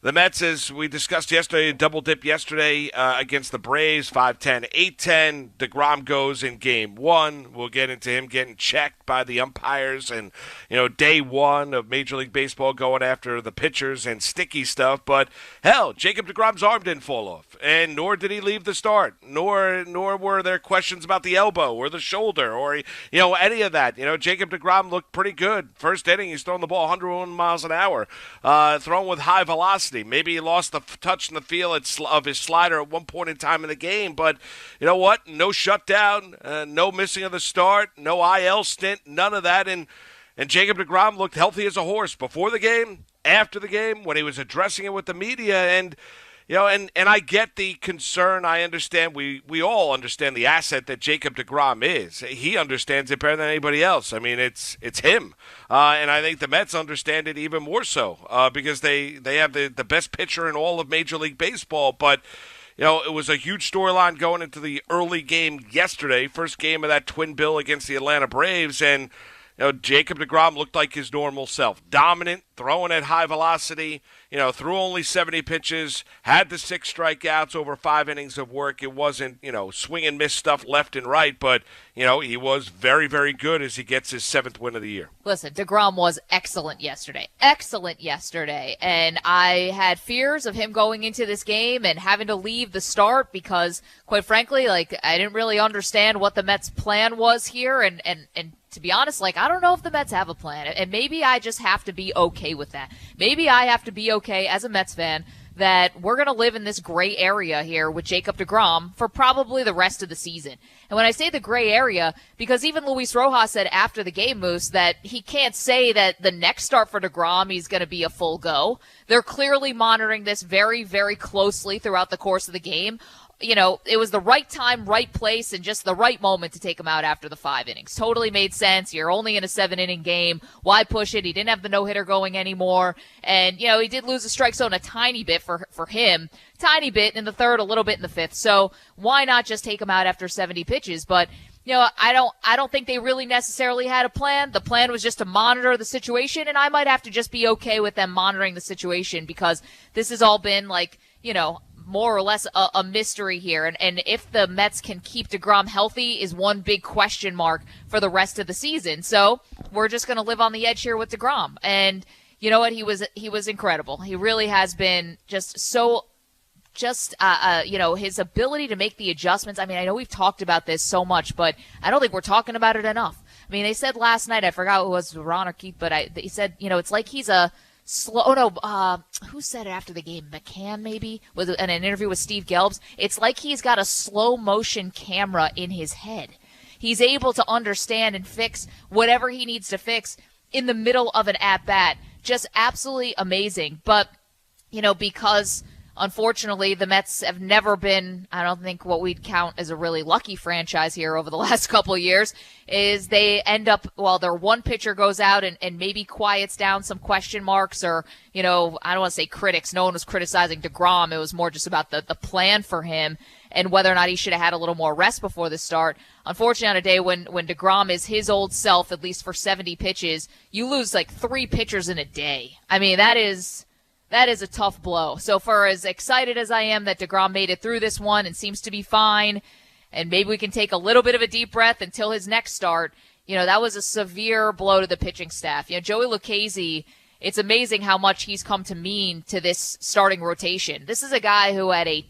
The Mets, as we discussed yesterday, double dip yesterday against the Braves, 5-10, 8-10. DeGrom goes in game one. We'll get into him getting checked by the umpires and, day one of Major League Baseball going after the pitchers and sticky stuff. But, hell, Jacob DeGrom's arm didn't fall off, and nor did he leave the start, nor were there questions about the elbow or the shoulder or, any of that. Jacob DeGrom looked pretty good. First inning, he's throwing the ball 101 miles an hour, throwing with high velocity. Maybe he lost the touch in the feel of his slider at one point in time in the game, but you know what? No shutdown, no missing of the start, no IL stint, none of that. And Jacob deGrom looked healthy as a horse before the game, after the game, when he was addressing it with the media. And and I get the concern. I understand. We all understand the asset that Jacob deGrom is. He understands it better than anybody else. I mean, it's him. And I think the Mets understand it even more so because they have the best pitcher in all of Major League Baseball. But, it was a huge storyline going into the early game yesterday, first game of that twin bill against the Atlanta Braves. And, Jacob deGrom looked like his normal self. Dominant, throwing at high velocity, threw only 70 pitches, had the 6 strikeouts over 5 innings of work. It wasn't, swing and miss stuff left and right, but, he was very, very good as he gets his 7th win of the year. Listen, DeGrom was excellent yesterday. Excellent yesterday. And I had fears of him going into this game and having to leave the start because, quite frankly, I didn't really understand what the Mets' plan was here. And to be honest, I don't know if the Mets have a plan. And maybe I just have to be okay with that. Maybe I have to be okay as a Mets fan that we're going to live in this gray area here with Jacob deGrom for probably the rest of the season. And when I say the gray area, because even Luis Rojas said after the game, Moose, that he can't say that the next start for deGrom he's going to be a full go. They're clearly monitoring this very, very closely throughout the course of the game. It was the right time, right place, and just the right moment to take him out after the 5 innings. Totally made sense. You're only in a 7-inning game. Why push it? He didn't have the no-hitter going anymore. And, he did lose the strike zone a tiny bit for him. Tiny bit in the 3rd, a little bit in the 5th. So why not just take him out after 70 pitches? But, I don't think they really necessarily had a plan. The plan was just to monitor the situation, and I might have to just be okay with them monitoring the situation because this has all been more or less a mystery here. And if the Mets can keep deGrom healthy is one big question mark for the rest of the season. So we're just going to live on the edge here with deGrom. And you know what? He was incredible. He really has been just so his ability to make the adjustments. I mean, I know we've talked about this so much, but I don't think we're talking about it enough. I mean, they said last night, I forgot who it was, Ron or Keith, but he said, it's like he's a slow. Oh no, who said it after the game? McCann maybe was in an interview with Steve Gelbs. It's like he's got a slow motion camera in his head. He's able to understand and fix whatever he needs to fix in the middle of an at bat. Just absolutely amazing. But because unfortunately the Mets have never been, I don't think, what we'd count as a really lucky franchise here over the last couple of years, is they end up, their one pitcher goes out and maybe quiets down some question marks or, I don't want to say critics. No one was criticizing deGrom. It was more just about the plan for him and whether or not he should have had a little more rest before the start. Unfortunately, on a day when deGrom is his old self, at least for 70 pitches, you lose 3 pitchers in a day. I mean, that is a tough blow. So for as excited as I am that deGrom made it through this one and seems to be fine, and maybe we can take a little bit of a deep breath until his next start, that was a severe blow to the pitching staff. Joey Lucchesi, it's amazing how much he's come to mean to this starting rotation. This is a guy who had a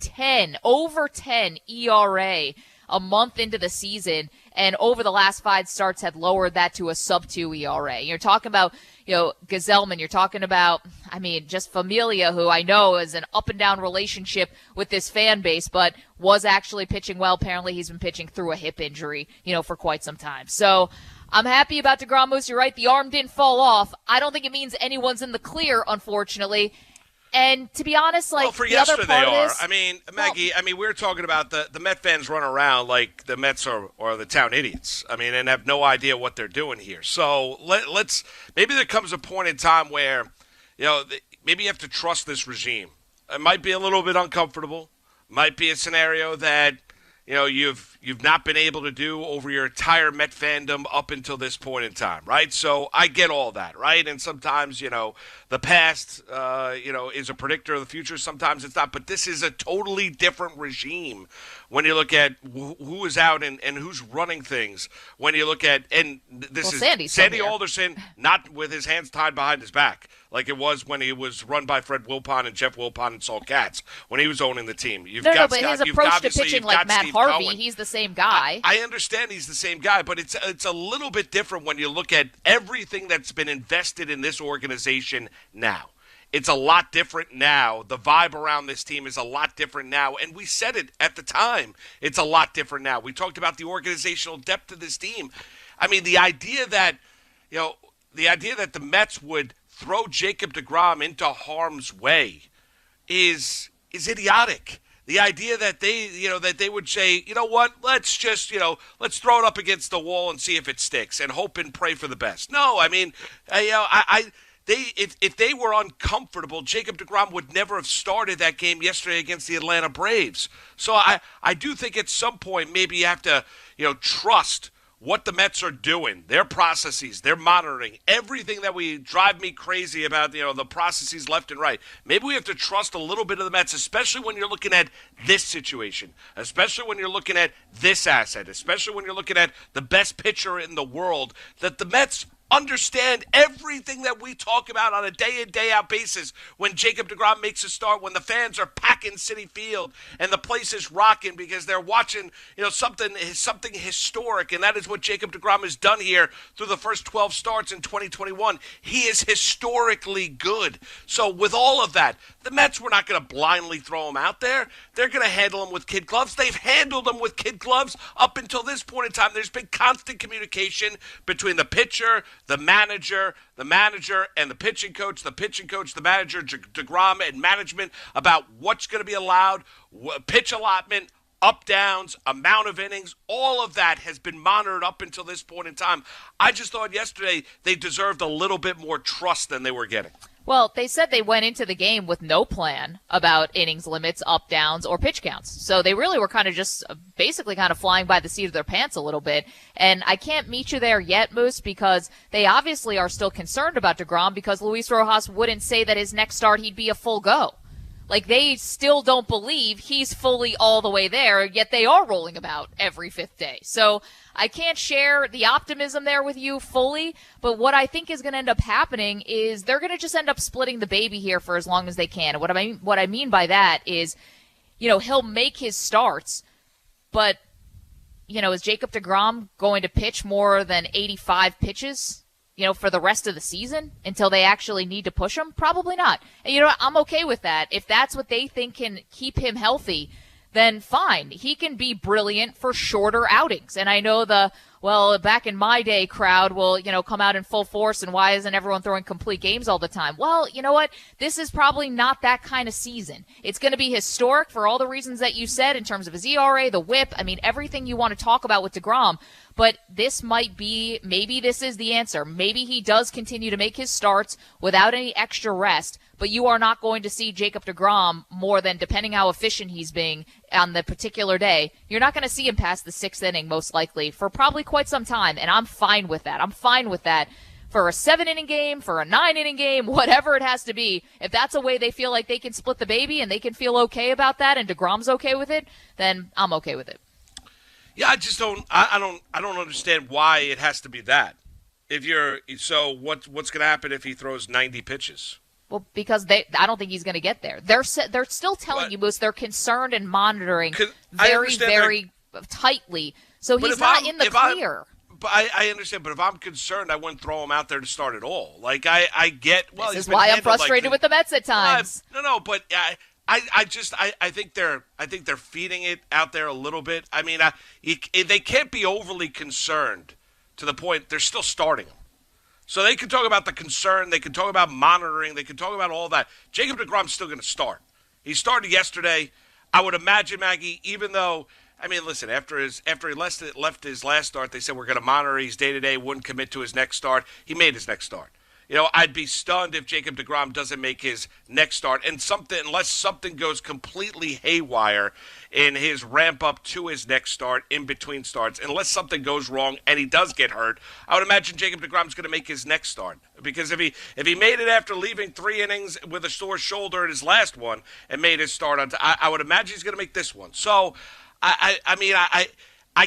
over 10 ERA a month into the season, and over the last 5 starts had lowered that to a sub-2 ERA. You're talking about, Gazelman. You're talking about, just Familia, who I know is an up-and-down relationship with this fan base, but was actually pitching well. Apparently he's been pitching through a hip injury, for quite some time. So I'm happy about deGrom, Moose. You're right. The arm didn't fall off. I don't think it means anyone's in the clear, unfortunately. And to be honest, for the other yesterday part they are. of this, Maggie, we're talking about the Met fans run around like the Mets are the town idiots. And have no idea what they're doing here. So let's maybe there comes a point in time where, maybe you have to trust this regime. It might be a little bit uncomfortable. Might be a scenario that, you've not been able to do over your entire Met fandom up until this point in time, right? So I get all that, right? And sometimes, the past, is a predictor of the future. Sometimes it's not. But this is a totally different regime when you look at who is out and who's running things. When you look at, and this is Sandy Alderson, not with his hands tied behind his back, like it was when he was run by Fred Wilpon and Jeff Wilpon and Saul Katz when he was owning the team. But his approach to pitching like Matt Harvey, he's the same guy. I understand he's the same guy, but it's a little bit different when you look at everything that's been invested in this organization now. It's a lot different now. The vibe around this team is a lot different now, and we said it at the time. It's a lot different now. We talked about the organizational depth of this team. I mean, the idea that the Mets would throw Jacob deGrom into harm's way is idiotic. The idea that they would say, you know what, let's just, let's throw it up against the wall and see if it sticks and hope and pray for the best. No, I mean, if they were uncomfortable, Jacob deGrom would never have started that game yesterday against the Atlanta Braves. So I do think at some point maybe you have to, trust what the Mets are doing, their processes, their monitoring, everything that we drive me crazy about, the processes left and right. Maybe we have to trust a little bit of the Mets, especially when you're looking at this situation, especially when you're looking at this asset, especially when you're looking at the best pitcher in the world, that the Mets understand everything that we talk about on a day-in, day-out basis when Jacob deGrom makes a start, when the fans are packing Citi Field and the place is rocking because they're watching, something historic, and that is what Jacob deGrom has done here through the first 12 starts in 2021. He is historically good. So with all of that, the Mets were not going to blindly throw him out there. They're going to handle him with kid gloves. They've handled him with kid gloves up until this point in time. There's been constant communication between the pitcher, the manager, and the pitching coach, the manager, deGrom, and management about what's going to be allowed, pitch allotment, up, downs, amount of innings, all of that has been monitored up until this point in time. I just thought yesterday they deserved a little bit more trust than they were getting. Well, they said they went into the game with no plan about innings limits, up, downs, or pitch counts. So they really were kind of just basically kind of flying by the seat of their pants a little bit. And I can't meet you there yet, Moose, because they obviously are still concerned about deGrom because Luis Rojas wouldn't say that his next start he'd be a full go. Like, they still don't believe he's fully all the way there, yet they are rolling about every fifth day. So I can't share the optimism there with you fully, but what I think is going to end up happening is they're going to just end up splitting the baby here for as long as they can. And what I mean by that is, he'll make his starts, but, is Jacob deGrom going to pitch more than 85 pitches? For the rest of the season until they actually need to push him? Probably not. And I'm okay with that. If that's what they think can keep him healthy, then fine. He can be brilliant for shorter outings. And I know back in my day crowd will, come out in full force and why isn't everyone throwing complete games all the time? Well, you know what? This is probably not that kind of season. It's going to be historic for all the reasons that you said in terms of his ERA, the whip. I mean, everything you want to talk about with deGrom. But this maybe this is the answer. Maybe he does continue to make his starts without any extra rest, but you are not going to see Jacob deGrom more than, depending how efficient he's being on the particular day, you're not going to see him past the sixth inning most likely for probably quite some time, and I'm fine with that. I'm fine with that for a 7-inning game, for a 9-inning game, whatever it has to be. If that's a way they feel like they can split the baby and they can feel okay about that and deGrom's okay with it, then I'm okay with it. Yeah, I just don't. I don't understand why it has to be that. What's going to happen if he throws 90 pitches? Well, because I don't think he's going to get there. They're still telling you, Moose, they're concerned and monitoring very, very tightly. So he's not in the clear. But I understand. But if I'm concerned, I wouldn't throw him out there to start at all. Like I get. Well, this is why I'm frustrated with the Mets at times. But. I think they're feeding it out there a little bit. I mean, they can't be overly concerned to the point they're still starting them. So they can talk about the concern, they can talk about monitoring, they can talk about all that. Jacob deGrom's still going to start. He started yesterday. I would imagine, Maggie, even though, I mean, listen, after he left his last start, they said we're going to monitor. He's day-to-day, wouldn't commit to his next start. He made his next start. I'd be stunned if Jacob deGrom doesn't make his next start, and unless something goes completely haywire in his ramp up to his next start, in between starts, unless something goes wrong and he does get hurt, I would imagine Jacob deGrom's going to make his next start. Because if he made it after leaving 3 innings with a sore shoulder in his last one and made his start I would imagine he's going to make this one. So I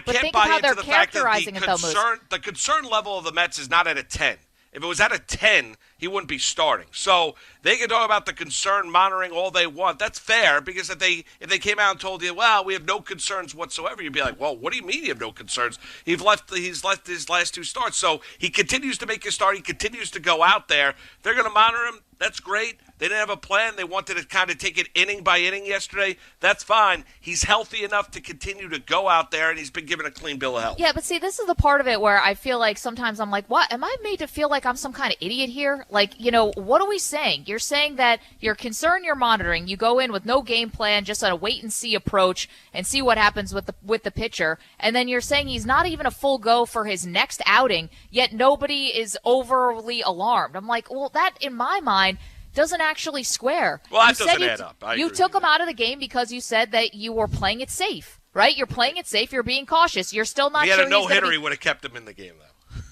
can't buy into the fact that the concern level of the Mets is not at a 10. If it was at a 10, he wouldn't be starting. So they can talk about the concern monitoring all they want. That's fair, because if they came out and told you, well, we have no concerns whatsoever, you'd be like, well, what do you mean you have no concerns? He's left his last 2 starts. So he continues to make his start. He continues to go out there. They're going to monitor him. That's great. They didn't have a plan. They wanted to kind of take it inning by inning yesterday. That's fine. He's healthy enough to continue to go out there, and he's been given a clean bill of health. Yeah, but see, this is the part of it where I feel like sometimes I'm like, what? Am I made to feel like I'm some kind of idiot here? Like, what are we saying? You're saying that you're concerned, you're monitoring. You go in with no game plan, just a wait-and-see approach and see what happens with the pitcher. And then you're saying he's not even a full go for his next outing, yet nobody is overly alarmed. I'm like, well, that, in my mind, doesn't actually square. Well, that doesn't add up. You took him out of the game because you said that you were playing it safe, right? You're playing it safe. You're being cautious. You're still not sure. If he had a no-hitter, he would have kept him in the game, though.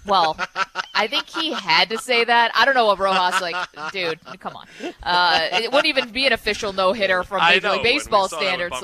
Well, I think he had to say that. I don't know what Rojas, dude, come on. It wouldn't even be an official no-hitter from Major League Baseball standards.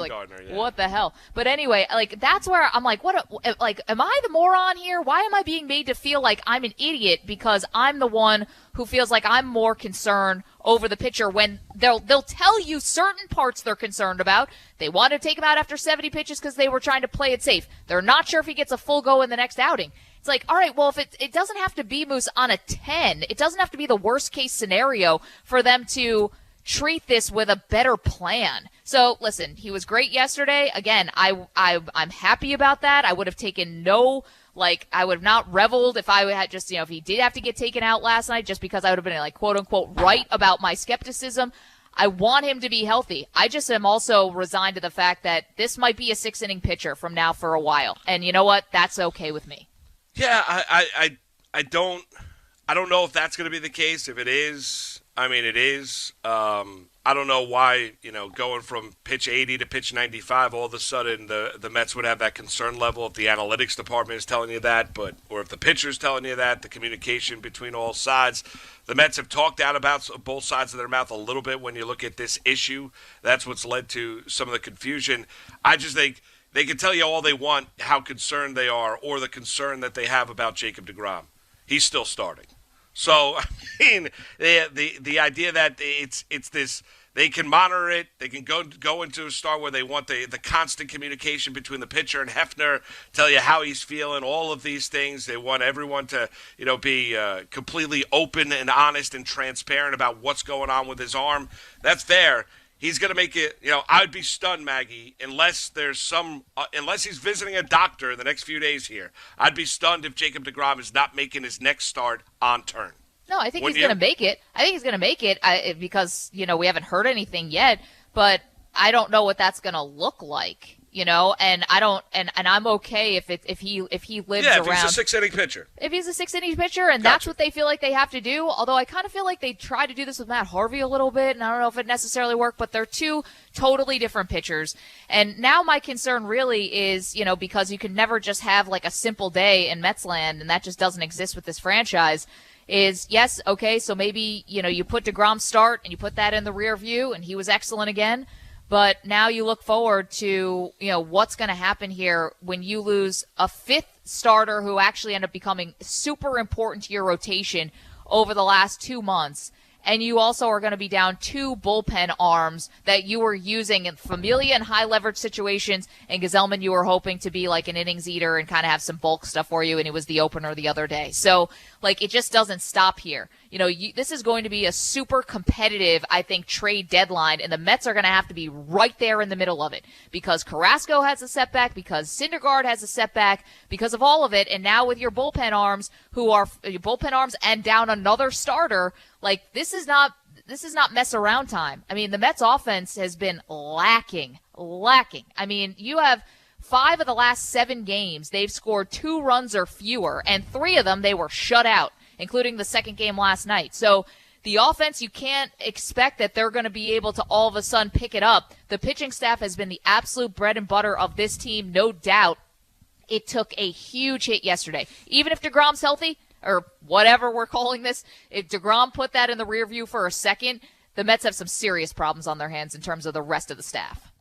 What the hell? But anyway, that's where I'm like, am I the moron here? Why am I being made to feel like I'm an idiot because I'm the one who feels like I'm more concerned over the pitcher when they'll tell you certain parts they're concerned about. They want to take him out after 70 pitches because they were trying to play it safe. They're not sure if he gets a full go in the next outing. It's like, all right, well, if it doesn't have to be Moose on a 10, it doesn't have to be the worst case scenario for them to treat this with a better plan. So listen, he was great yesterday. Again, I'm happy about that. I would have taken I would have not reveled if I had just, if he did have to get taken out last night, just because I would have been quote unquote right about my skepticism. I want him to be healthy. I just am also resigned to the fact that this might be a 6-inning pitcher from now for a while. And you know what? That's okay with me. Yeah, I don't know if that's going to be the case. If it is, it is. I don't know why, going from pitch 80 to pitch 95, all of a sudden the Mets would have that concern level if the analytics department is telling you that, or if the pitcher's telling you that, the communication between all sides. The Mets have talked out about both sides of their mouth a little bit when you look at this issue. That's what's led to some of the confusion. I just think they can tell you all they want how concerned they are or the concern that they have about Jacob deGrom. He's still starting. So, the idea that it's this, they can monitor it, they can go into a start where they want the constant communication between the pitcher and Hefner, tell you how he's feeling, all of these things. They want everyone to, be completely open and honest and transparent about what's going on with his arm. That's fair. He's going to make it, I'd be stunned, Maggie, unless he's visiting a doctor in the next few days here. I'd be stunned if Jacob deGrom is not making his next start on turn. No, I think he's going to make it. I think he's going to make it because, we haven't heard anything yet, but I don't know what that's going to look like. And I don't, and I'm okay if he lives around. Yeah, if he's a 6-inning pitcher. If he's a 6-inning pitcher, and that's what they feel like they have to do. Although I kind of feel like they tried to do this with Matt Harvey a little bit, and I don't know if it necessarily worked, but they're 2 totally different pitchers. And now my concern really is, because you can never just have a simple day in Mets land, and that just doesn't exist with this franchise. Is yes, okay, so maybe, you put deGrom start and you put that in the rear view, and he was excellent again. But now you look forward to, what's going to happen here when you lose a 5th starter who actually ended up becoming super important to your rotation over the last 2 months. And you also are going to be down 2 bullpen arms that you were using in Familia and high leverage situations. And Gazelman, you were hoping to be an innings eater and kind of have some bulk stuff for you. And it was the opener the other day. So it just doesn't stop here. This is going to be a super competitive, I think, trade deadline. And the Mets are going to have to be right there in the middle of it because Carrasco has a setback, because Syndergaard has a setback, because of all of it. And now with your bullpen arms and down another starter, this is not mess around time. The Mets offense has been lacking. You have 5 of the last 7 games, they've scored 2 runs or fewer, and 3 of them they were shut out. including the second game last night. So the offense, you can't expect that they're going to be able to all of a sudden pick it up. The pitching staff has been the absolute bread and butter of this team, no doubt. It took a huge hit yesterday. Even if deGrom's healthy, or whatever we're calling this, if deGrom put that in the rear view for a second, the Mets have some serious problems on their hands in terms of the rest of the staff.